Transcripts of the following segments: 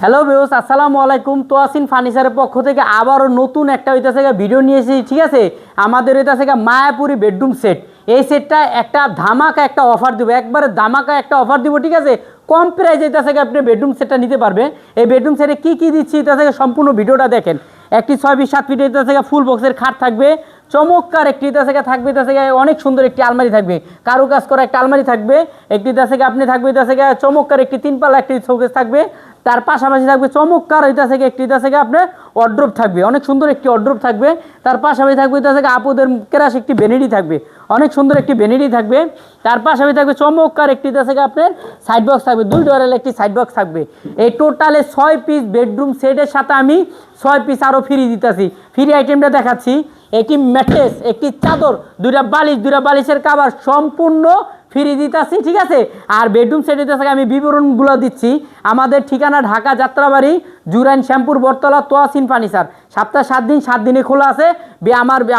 Hello views, আসসালামু আলাইকুম। তোয়াসিন ফার্নিচারের পক্ষ থেকে আবারও নতুন একটা হইতেছে ভিডিও নিয়ে এসেছি। ঠিক আছে, আমাদের হইতেছে মায়াপুরি বেডরুম সেট। এই সেটটা একটা ধামাকা একটা অফার দিব, একবারে ধামাকা একটা অফার দিব। ঠিক আছে, কম প্রাইসে হইতেছে আপনি বেডরুম সেটটা নিতে পারবেন। এই বেডরুম সেটে কী কী দিচ্ছি হইতেছে সম্পূর্ণ ভিডিওটা দেখেন। একটি 6 ফিট 7 ফিট হইতেছে ফুল বক্সের খাট থাকবে, চমৎকার একটি হইতেছে থাকবে হইতেছে অনেক সুন্দর একটি আলমারি থাকবে, কারুকাজ করা একটা আলমারি থাকবে। একটি হইতেছে আপনি থাকবে হইতেছে চমৎকার একটি 3 পাল্লা একটি শোকেস থাকবে। তার পাশাপাশি থাকবে চমৎকার হইতেছে একটি হইতেছে আপনার ওয়ার্ড্রোব থাকবে, অনেক সুন্দর একটি ওয়ার্ড্রোব থাকবে। তার পাশাপাশি থাকবে হইতেছে আপুদের কেরাস একটি ভ্যানিটি থাকবে, অনেক সুন্দর একটি ভ্যানিটি থাকবে। তার পাশাপাশি থাকবে চমৎকার একটি হইতেছে আপনার সাইড বক্স থাকবে, 2 ডোরের একটি সাইড বক্স থাকবে। এই টোটালে 6 পিস বেডরুম সেটের সাথে আমি 6 পিস আরও ফ্রি দিতেছি। ফ্রি আইটেমটা দেখাচ্ছি, একটি ম্যাট্রেস, একটি চাদর, 2টা বালিশের কাভার সম্পূর্ণ ফ্রি দিতেছি। ঠিক আছে, আর বেডরুম সেট দিতেছে আমি বিবরণগুলো দিচ্ছি। আমাদের ঠিকানা ঢাকা যাত্রাবাড়ি, জুরাইন শ্যামপুর বটতলা, তোয়াসিন ফার্নিচার। সপ্তাহে 7 দিন 7 দিনে খোলা আছে।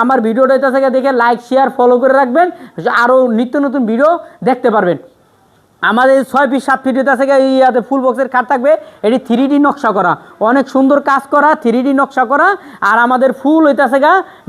আমার ভিডিওটা দিতেছে দেখে লাইক শেয়ার ফলো করে রাখবেন, আরও নিত্য নতুন ভিডিও দেখতে পারবেন। আমাদের 6 ফিট 7 ফিট হইতেছে ইয়াতে ফুল বক্সের খাট থাকবে। এটি 3D নকশা করা, অনেক সুন্দর কাজ করা, 3D নকশা করা। আর আমাদের ফুল হইতেছে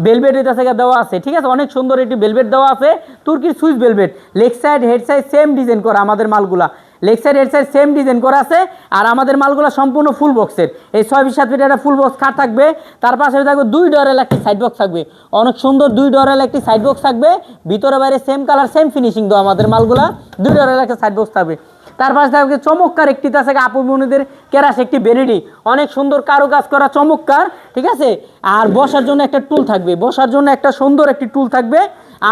বেলভেট হইতেছে দেওয়া আছে। ঠিক আছে, অনেক সুন্দর একটি বেলভেট দেওয়া আছে, তুর্কির Swiss velvet. Leg side head side same design করা আমাদের মালগুলা, leg side head side same design করা আছে। আর আমাদের মালগুলো সম্পূর্ণ ফুল বক্সের। এই 6 ফিট 7 ফিট একটা ফুল বক্স খাট থাকবে। তার পাশে থাকবে 2 ডোরের একটি সাইড বক্স থাকবে, অনেক সুন্দর 2 ডোরের একটি সাইড বক্স থাকবে। ভিতরে বাইরে সেম কালার সেম ফিনিশিং দেওয়া আমাদের মালগুলা, 2 ডোরের একটা সাইড বক্স থাকবে। তার পাশে থাকবে চমৎকার একটি আছে আপু বোনদের কেরাস একটি ভ্যানিটি, অনেক সুন্দর কারুকাজ করা চমৎকার। ঠিক আছে, আর বসার জন্য একটা টুল থাকবে, বসার জন্য একটা সুন্দর একটি টুল থাকবে।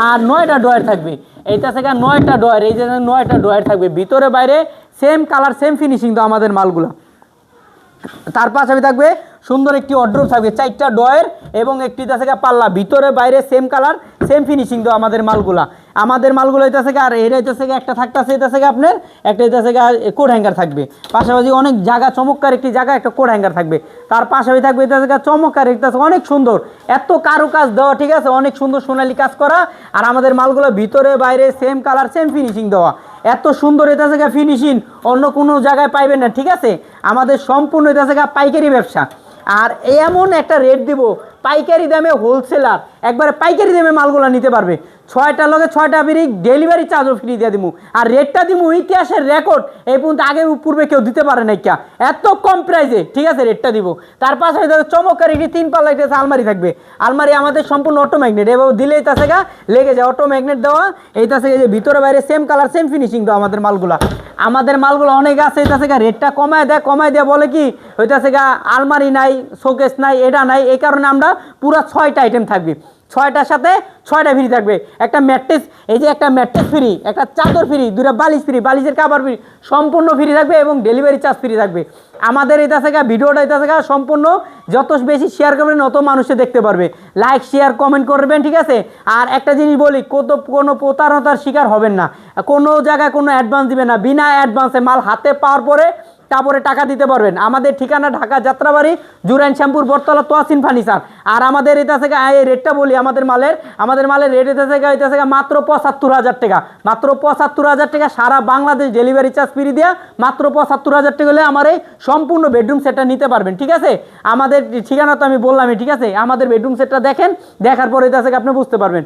আর 9টা ডয়ার থাকবে, এইটা থেকে 9টা ডয়ার, এই যে 9টা ডয়ার থাকবে। ভিতরে বাইরে সেম কালার সেম ফিনিশিং দাও আমাদের মালগুলো। তার পাশে থাকবে সুন্দর একটি ওয়ার্ড্রোব থাকবে, 4টা ডয়ার এবং একটি আছে পাল্লা। ভিতরে বাইরে সেম কালার সেম ফিনিশিং দাও আমাদের মালগুলা। আমাদের মালগুলো হইতেছে আর এর হইতেছে একটা থাকতেছে হইতেছে আপনার একটা হইতেছে কোড হ্যাঙ্গার থাকবে। পাশাপাশি অনেক জায়গা চমৎকার একটি জায়গা একটা কোড হ্যাঙ্গার থাকবে। তার পাশাপাশি থাকবে হইতেছে চমৎকার হইতেছে অনেক সুন্দর এত কারুকাজ দেওয়া। ঠিক আছে, অনেক সুন্দর সোনালি কাজ করা। আর আমাদের মালগুলো ভিতরে বাইরে সেম কালার সেম ফিনিশিং দেওয়া, এত সুন্দর হইতেছে ফিনিশিং অন্য কোনো জায়গায় পাইবেন না। ঠিক আছে, আমাদের সম্পূর্ণ হইতেছে পাইকারি ব্যবসা। আর এমন একটা রেট দিব, পাইকারি দামে হোলসেলার একবারে পাইকারি দামে মালগুলো নিতে পারবে। 6টা লগে 6টা ফ্রি, ডেলিভারি চার্জও ফ্রি দিয়ে দিব। আর রেটটা দিব ইতিহাসের রেকর্ড, এই পর্যন্ত আগে পূর্বে কেউ দিতে পারে না, কে এত কম প্রাইসে। ঠিক আছে, রেটটা দিব। তার পাশে চমৎকার একটি 3 পাল্লা একটা আলমারি থাকবে। আলমারি আমাদের সম্পূর্ণ অটো ম্যাগনেট, এভাবে দিলে এইটাছে লেগে যায়, অটো ম্যাগনেট দেওয়া। এইটাছে যে ভিতরে বাইরে সেম কালার সেম ফিনিশিং দেওয়া আমাদের মালগুলা। আমাদের মালগুলো অনেক আছে, এইটাছে রেটটা কমায় দেয় বলে কি হইতাছে আলমারি নাই, শোকেস নাই, এটা নাই। এই কারণে আমরা পুরো 6টা আইটেম থাকবে, 6টার সাথে 6টা ফ্রি থাকবে। একটা ম্যাট্রেস, এই যে একটা ম্যাট্রেস ফ্রি, একটা চাদর ফ্রি, 2টা বালিশ ফ্রি, বালিশের কাভার ফ্রি, সম্পূর্ণ ফ্রি থাকবে এবং ডেলিভারি চার্জ ফ্রি থাকবে। আমাদের এটা থেকে ভিডিওটা এটা থেকে সম্পূর্ণ যত বেশি শেয়ার করবেন তত মানুষে দেখতে পারবে। লাইক শেয়ার কমেন্ট করবেন। ঠিক আছে, আর একটা জিনিস বলি, কোনো প্রতারণার শিকার হবেন না, কোনো জায়গায় কোনো অ্যাডভান্স দিবেন না। বিনা অ্যাডভান্সে মাল হাতে পাওয়ার পরে তারপরে টাকা দিতে পারবেন। আমাদের ঠিকানা ঢাকা যাত্রাবাড়ি, জুরাইন শ্যামপুর বটতলা, তোয়াসিন ফার্নিচার। আর আমাদের এটা থেকে এই রেটটা বলি, আমাদের মালের রেট এটা থেকে মাত্র 75,000 টাকা, মাত্র 75,000 টাকা। সারা বাংলাদেশ ডেলিভারি চার্জ ফ্রি দেওয়া, মাত্র 75,000 টাকা হলে আমার এই সম্পূর্ণ বেডরুম সেটটা নিতে পারবেন। ঠিক আছে, আমাদের ঠিকানা তো আমি বললামই। ঠিক আছে, আমাদের বেডরুম সেটটা দেখেন, দেখার পরে এটা থেকে আপনি বুঝতে পারবেন।